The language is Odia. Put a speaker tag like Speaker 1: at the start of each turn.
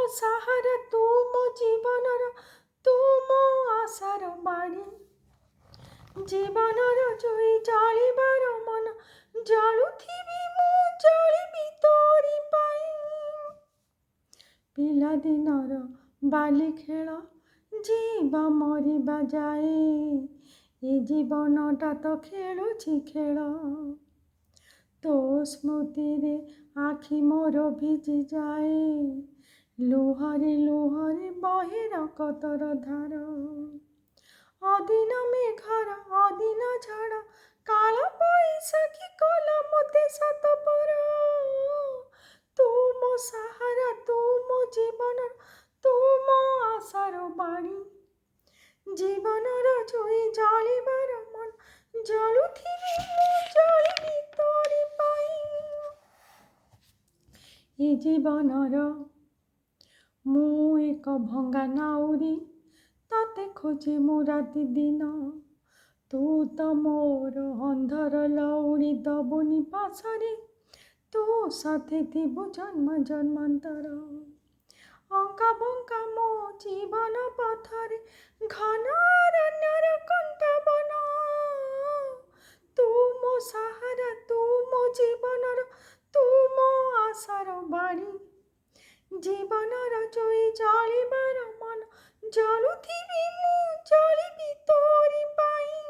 Speaker 1: ସାହାରା ତୁ ମୋ ଜୀବନର, ତୁ ମୋ ଆଶାର ବାଣୀ। ଜୀବନର ଜୁଇ ଜାଳିବାର ମନ, ଜାଳୁଥିବି ମୁଁ ଜାଳିବି ତୋରି ପାଇଁ। ପିଲାଦିନର ବାଲି ଖେଳ, ଯିବା ମରିବା ଯାଏ, ଏ ଜୀବନଟା ତ ଖେଳୁଛି ଖେଳ। ତୋ ସ୍ମୃତିରେ ଆଖି ମୋର ଭିଜି ଯାଏ, ଲୁହରେ ଲୁହରେ ବହେ ରକତର ଧାର। ଅଦିନ ମେଘର ଅଦିନ ଝଡ଼, କାଳ ବୈଶାଖୀ କଲା ମୋତେ ସାତପର। ତୁ ମୋ ସାହାରା ତୁ ମୋ ଜୀବନର, ତୁ ମୋ ଆଶାର ବାଣୀ। ଜୀବନର ଜୁଇ ଜାଳିବାର ମନ, ଜାଳୁଥିବି ମୁଁ ଜାଳିବି ତୋରି ପାଇଁ। ଏ ଜୀବନର ମୁଁ ଏକ ଭଙ୍ଗା ନାଉରୀ, ତତେ ଖୋଜେ ମୁଁ ରାତି ଦିନ। ତୁ ତ ମୋର ଅନ୍ଧର ଲଉଡ଼ି ଦବୁନି ପାଶରେ, ତୁ ସାଥେ ଥିବୁ ଜନ୍ମ ଜନ୍ମାନ୍ତର। ଅଙ୍କା ବଙ୍କା ମୋ ଜୀବନ ପଥରେ, ଘନ ଅରଣ୍ୟର କଣ୍ଟା ବନ। ତୁ ମୋ ସାହାରା ତୁ ମୋ ଜୀବନର, ତୁ ମୋ ଆଶାର ବାଣୀ। ଜୀବନର ଜୁଇ ଜାଳିବାର ମନ, ଜାଳୁଥିବି ମୁଁ ଜାଳିବି ତୋରି ପାଇଁ।